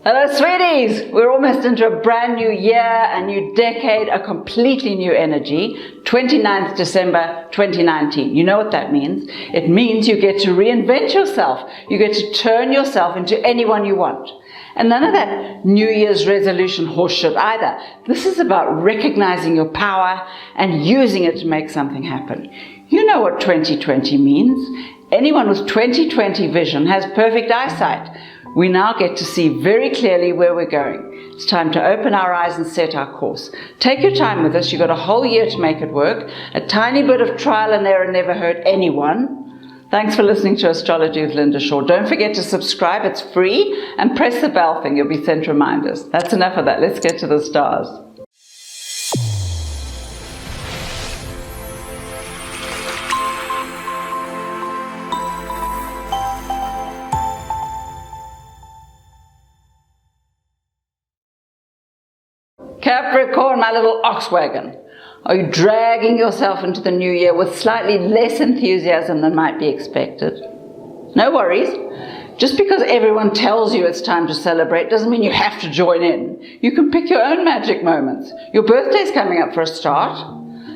Hello sweeties! We're almost into a brand new year, a new decade, a completely new energy. 29th December 2019. You know what that means? It means you get to reinvent yourself. You get to turn yourself into anyone you want. And none of that New Year's resolution horseshit either. This is about recognizing your power and using it to make something happen. You know what 2020 means. Anyone with 2020 vision has perfect eyesight. We now get to see very clearly where we're going. It's time to open our eyes and set our course. Take your time with this. You've got a whole year to make it work. A tiny bit of trial and error never hurt anyone. Thanks for listening to Astrology with Linda Shaw. Don't forget to subscribe. It's free. And press the bell thing. You'll be sent reminders. That's enough of that. Let's get to the stars. Capricorn, my little ox wagon. Are you dragging yourself into the new year with slightly less enthusiasm than might be expected? No worries. Just because everyone tells you it's time to celebrate doesn't mean you have to join in. You can pick your own magic moments. Your birthday's coming up for a start,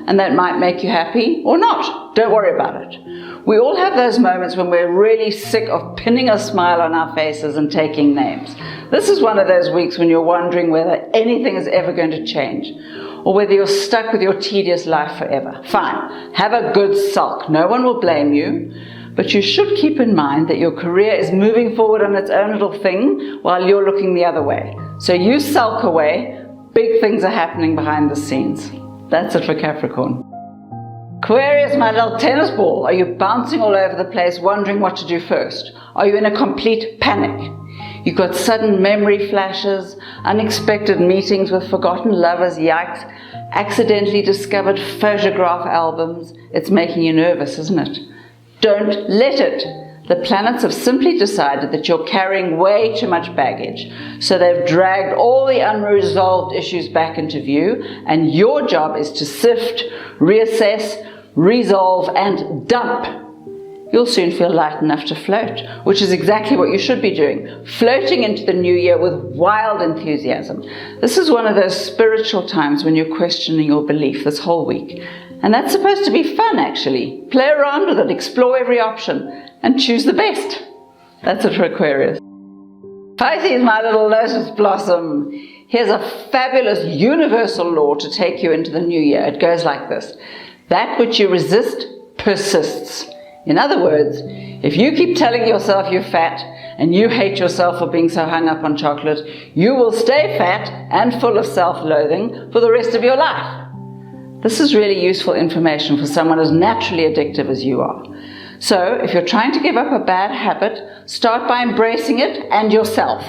and that might make you happy or not. Don't worry about it. We all have those moments when we're really sick of pinning a smile on our faces and taking names. This is one of those weeks when you're wondering whether anything is ever going to change, or whether you're stuck with your tedious life forever. Fine, have a good sulk. No one will blame you, but you should keep in mind that your career is moving forward on its own little thing while you're looking the other way. So you sulk away. Big things are happening behind the scenes. That's it for Capricorn. Aquarius, my little tennis ball. Are you bouncing all over the place, wondering what to do first? Are you in a complete panic? You've got sudden memory flashes, unexpected meetings with forgotten lovers, yikes, accidentally discovered photograph albums. It's making you nervous, isn't it? Don't let it. The planets have simply decided that you're carrying way too much baggage. So they've dragged all the unresolved issues back into view, and your job is to sift, reassess, resolve, and dump. You'll soon feel light enough to float, which is exactly what you should be doing, floating into the new year with wild enthusiasm. This is one of those spiritual times when you're questioning your belief this whole week. And that's supposed to be fun, actually. Play around with it, explore every option, and choose the best. That's it for Aquarius. Pisces, my little lotus blossom. Here's a fabulous universal law to take you into the new year. It goes like this. That which you resist persists. In other words, if you keep telling yourself you're fat and you hate yourself for being so hung up on chocolate, you will stay fat and full of self-loathing for the rest of your life. This is really useful information for someone as naturally addictive as you are. So, if you're trying to give up a bad habit, start by embracing it and yourself.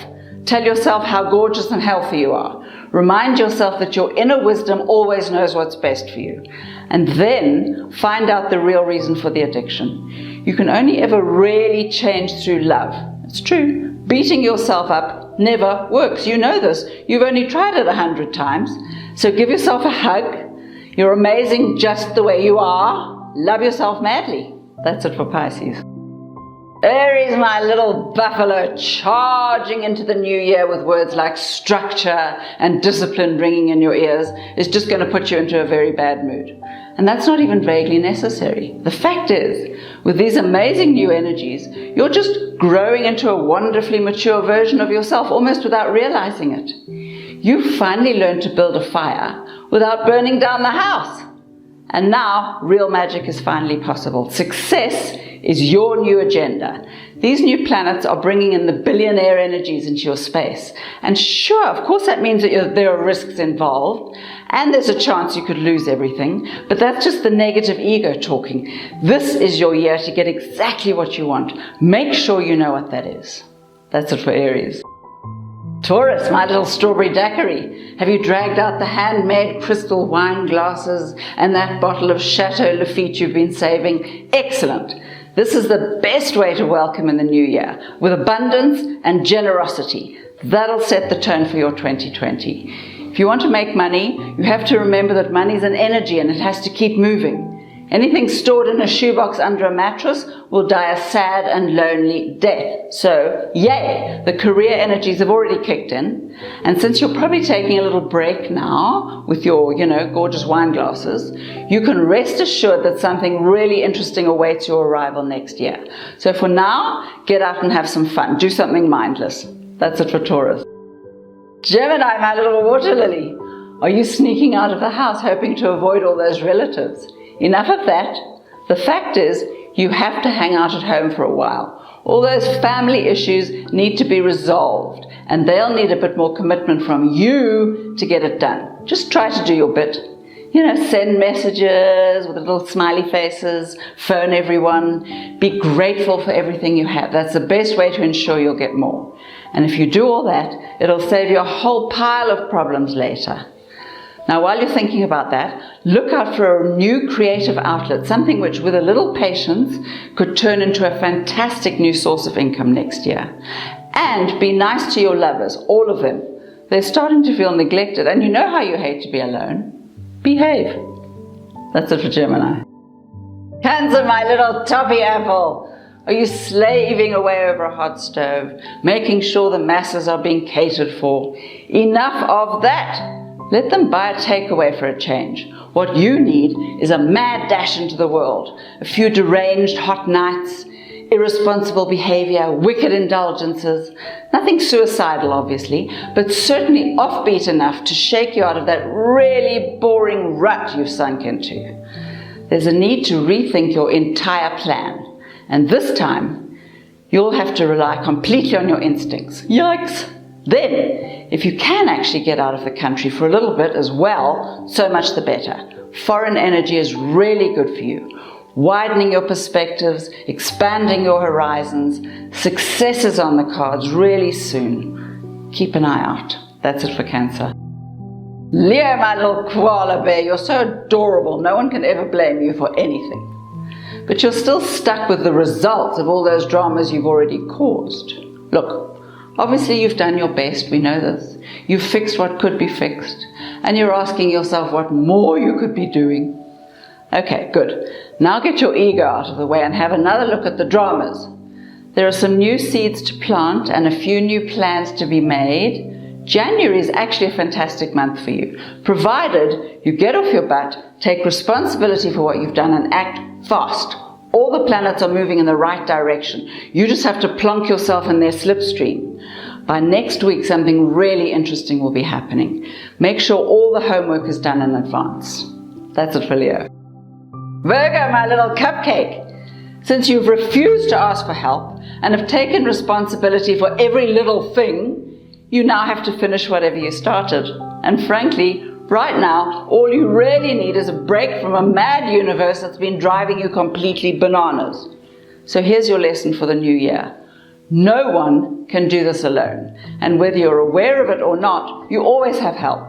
Tell yourself how gorgeous and healthy you are. Remind yourself that your inner wisdom always knows what's best for you. And then find out the real reason for the addiction. You can only ever really change through love. It's true. Beating yourself up never works. You know this. You've only tried it 100 times. So give yourself a hug. You're amazing just the way you are. Love yourself madly. That's it for Pisces. Aries, my little buffalo, charging into the new year with words like structure and discipline ringing in your ears is just going to put you into a very bad mood. And that's not even vaguely necessary. The fact is, with these amazing new energies, you're just growing into a wonderfully mature version of yourself almost without realizing it. You finally learned to build a fire without burning down the house. And now, real magic is finally possible. Success is your new agenda. These new planets are bringing in the billionaire energies into your space. And sure, of course that means that there are risks involved, and there's a chance you could lose everything, but that's just the negative ego talking. This is your year to get exactly what you want. Make sure you know what that is. That's it for Aries. Taurus, my little strawberry daiquiri. Have you dragged out the handmade crystal wine glasses and that bottle of Chateau Lafite you've been saving? Excellent. This is the best way to welcome in the new year, with abundance and generosity. That'll set the tone for your 2020. If you want to make money, you have to remember that money is an energy and it has to keep moving. Anything stored in a shoebox under a mattress will die a sad and lonely death. So, yay, the career energies have already kicked in. And since you're probably taking a little break now with your, gorgeous wine glasses, you can rest assured that something really interesting awaits your arrival next year. So for now, get out and have some fun. Do something mindless. That's it for Taurus. Gemini, my little water lily. Are you sneaking out of the house hoping to avoid all those relatives? Enough of that. The fact is, you have to hang out at home for a while. All those family issues need to be resolved, and they'll need a bit more commitment from you to get it done. Just try to do your bit. Send messages with little smiley faces, phone everyone, be grateful for everything you have. That's the best way to ensure you'll get more. And if you do all that, it'll save you a whole pile of problems later. Now, while you're thinking about that, look out for a new creative outlet, something which, with a little patience, could turn into a fantastic new source of income next year. And be nice to your lovers, all of them. They're starting to feel neglected, and you know how you hate to be alone. Behave. That's it for Gemini. Cancer, my little toffee apple. Are you slaving away over a hot stove, making sure the masses are being catered for? Enough of that. Let them buy a takeaway for a change. What you need is a mad dash into the world, a few deranged hot nights, irresponsible behavior, wicked indulgences. Nothing suicidal, obviously, but certainly offbeat enough to shake you out of that really boring rut you've sunk into. There's a need to rethink your entire plan. And this time, you'll have to rely completely on your instincts. Yikes! Then, if you can actually get out of the country for a little bit as well, so much the better. Foreign energy is really good for you. Widening your perspectives, expanding your horizons, success is on the cards really soon. Keep an eye out. That's it for Cancer. Leo, my little koala bear, you're so adorable. No one can ever blame you for anything. But you're still stuck with the results of all those dramas you've already caused. Look, obviously you've done your best, we know this. You've fixed what could be fixed, and you're asking yourself what more you could be doing. Okay, good. Now get your ego out of the way and have another look at the dramas. There are some new seeds to plant and a few new plans to be made. January is actually a fantastic month for you, provided you get off your butt, take responsibility for what you've done, and act fast. All the planets are moving in the right direction. You just have to plonk yourself in their slipstream. By next week, something really interesting will be happening. Make sure all the homework is done in advance. That's it for Leo. Virgo, my little cupcake. Since you've refused to ask for help and have taken responsibility for every little thing, you now have to finish whatever you started. And frankly, right now, all you really need is a break from a mad universe that's been driving you completely bananas. So here's your lesson for the new year. No one can do this alone. And whether you're aware of it or not, you always have help.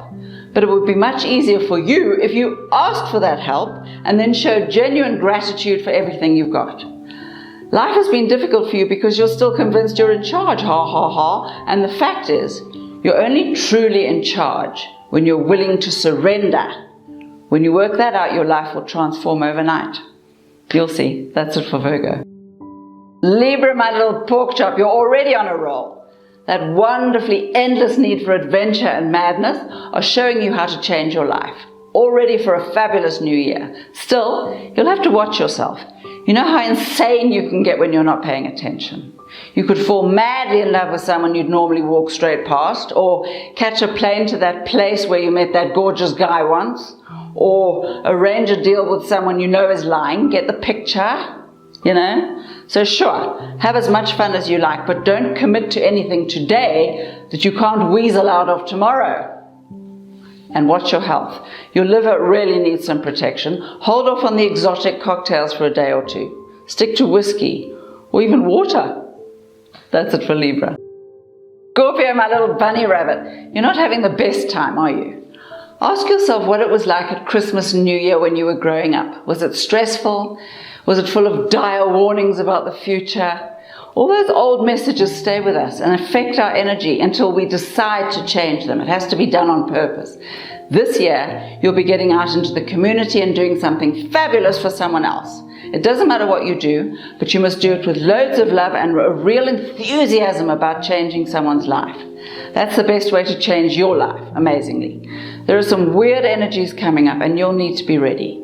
But it would be much easier for you if you asked for that help and then showed genuine gratitude for everything you've got. Life has been difficult for you because you're still convinced you're in charge, ha ha ha. And the fact is, you're only truly in charge when you're willing to surrender. When you work that out, your life will transform overnight. You'll see. That's it for Virgo. Libra, my little pork chop, you're already on a roll. That wonderfully endless need for adventure and madness are showing you how to change your life. All ready for a fabulous new year. Still, you'll have to watch yourself. You know how insane you can get when you're not paying attention. You could fall madly in love with someone you'd normally walk straight past, or catch a plane to that place where you met that gorgeous guy once, or arrange a deal with someone you know is lying. Get the picture? So sure, have as much fun as you like, but don't commit to anything today that you can't weasel out of tomorrow. And watch your health. Your liver really needs some protection. Hold off on the exotic cocktails for a day or two. Stick to whiskey, or even water. That's it for Libra. Scorpio, my little bunny rabbit, you're not having the best time, are you? Ask yourself what it was like at Christmas and New Year when you were growing up. Was it stressful? Was it full of dire warnings about the future? All those old messages stay with us and affect our energy until we decide to change them. It has to be done on purpose. This year, you'll be getting out into the community and doing something fabulous for someone else. It doesn't matter what you do, but you must do it with loads of love and a real enthusiasm about changing someone's life. That's the best way to change your life, amazingly. There are some weird energies coming up and you'll need to be ready.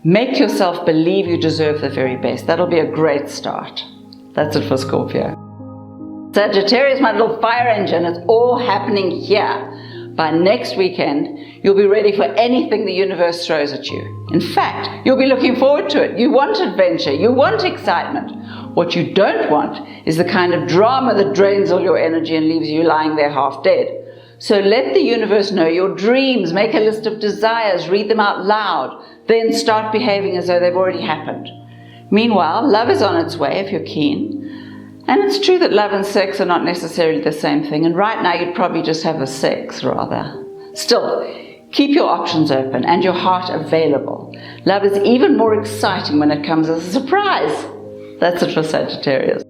Make yourself believe you deserve the very best. That'll be a great start. That's it for Scorpio. Sagittarius, my little fire engine, it's all happening here. By next weekend, you'll be ready for anything the universe throws at you. In fact, you'll be looking forward to it. You want adventure. You want excitement. What you don't want is the kind of drama that drains all your energy and leaves you lying there half dead. So let the universe know your dreams. Make a list of desires. Read them out loud. Then start behaving as though they've already happened. Meanwhile, love is on its way if you're keen. And it's true that love and sex are not necessarily the same thing, and right now you'd probably just have the sex, rather. Still, keep your options open and your heart available. Love is even more exciting when it comes as a surprise. That's it for Sagittarius.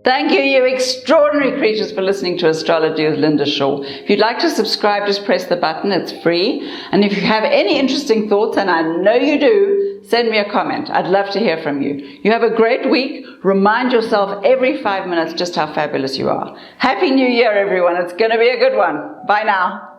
Thank you, you extraordinary creatures, for listening to Astrology with Linda Shaw. If you'd like to subscribe, just press the button. It's free. And if you have any interesting thoughts, and I know you do, send me a comment. I'd love to hear from you. You have a great week. Remind yourself every 5 minutes just how fabulous you are. Happy New Year, everyone. It's going to be a good one. Bye now.